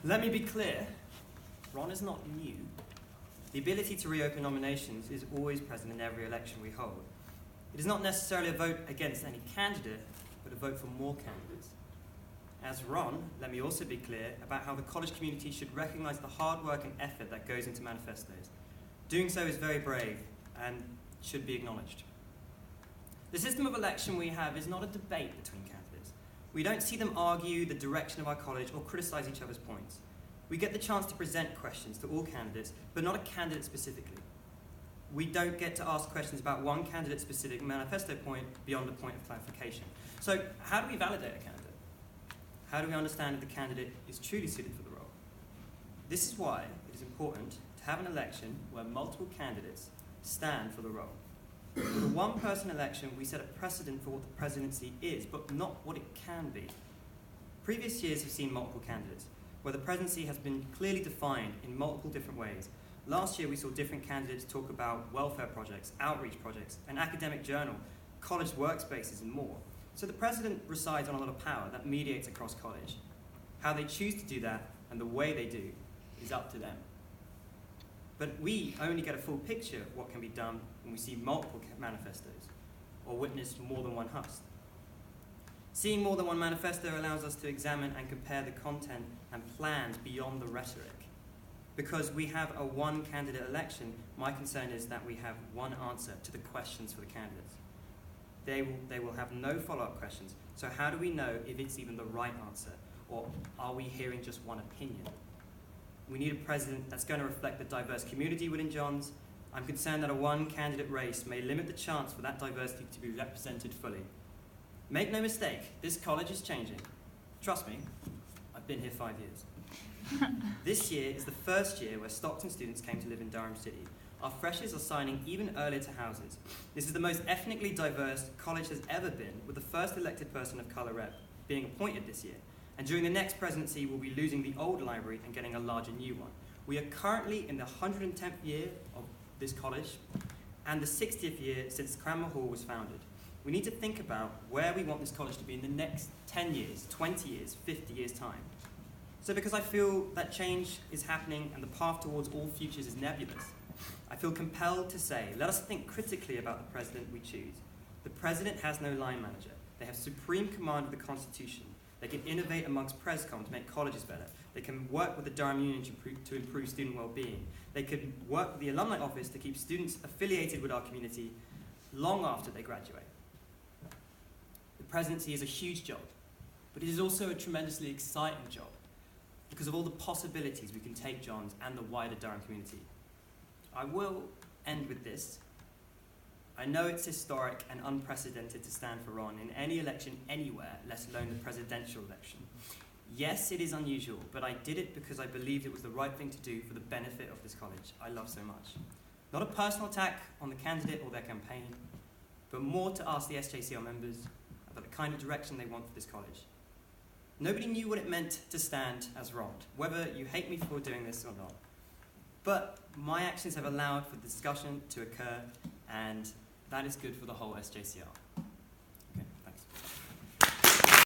Let me be clear, Ron is not new. The ability to reopen nominations is always present in every election we hold. It is not necessarily a vote against any candidate, but a vote for more candidates. As Ron, let me also be clear about how the college community should recognise the hard work and effort that goes into manifestos. Doing so is very brave and should be acknowledged. The system of election we have is not a debate between candidates. We don't see them argue the direction of our college or criticise each other's points. We get the chance to present questions to all candidates, but not a candidate specifically. We don't get to ask questions about one candidate-specific manifesto point beyond the point of clarification. So how do we validate a candidate? How do we understand if the candidate is truly suited for the role? This is why it is important to have an election where multiple candidates stand for the role. With a one-person election, we set a precedent for what the presidency is, but not what it can be. Previous years have seen multiple candidates, where the presidency has been clearly defined in multiple different ways. Last year, we saw different candidates talk about welfare projects, outreach projects, an academic journal, college workspaces, and more. So the president resides on a lot of power that mediates across college. How they choose to do that and the way they do is up to them. But we only get a full picture of what can be done when we see multiple manifestos or witness more than one Hust. Seeing more than one manifesto allows us to examine and compare the content and plans beyond the rhetoric. Because we have a one-candidate election, my concern is that we have one answer to the questions for the candidates. They will have no follow-up questions. So how do we know if it's even the right answer? Or are we hearing just one opinion? We need a president that's going to reflect the diverse community within Johns. I'm concerned that a one-candidate race may limit the chance for that diversity to be represented fully. Make no mistake, this college is changing. Trust me, I've been here 5 years. This year is the first year where Stockton students came to live in Durham City. Our freshers are signing even earlier to houses. This is the most ethnically diverse college has ever been, with the first elected person of colour rep being appointed this year. And during the next presidency, we'll be losing the old library and getting a larger new one. We are currently in the 110th year of this college and the 60th year since Cranmer Hall was founded. We need to think about where we want this college to be in the next 10 years, 20 years, 50 years' time. So because I feel that change is happening and the path towards all futures is nebulous, I feel compelled to say, let us think critically about the president we choose. The president has no line manager. They have supreme command of the Constitution. They can innovate amongst Prescom to make colleges better. They can work with the Durham Union to improve student well-being. They can work with the alumni office to keep students affiliated with our community long after they graduate. The presidency is a huge job, but it is also a tremendously exciting job because of all the possibilities we can take Johns and the wider Durham community. I will end with this. I know it's historic and unprecedented to stand for Ron in any election anywhere, let alone the presidential election. Yes, it is unusual, but I did it because I believed it was the right thing to do for the benefit of this college I love so much. Not a personal attack on the candidate or their campaign, but more to ask the SJCL members about the kind of direction they want for this college. Nobody knew what it meant to stand as Ron, whether you hate me for doing this or not. But my actions have allowed for the discussion to occur, and that is good for the whole SJCL.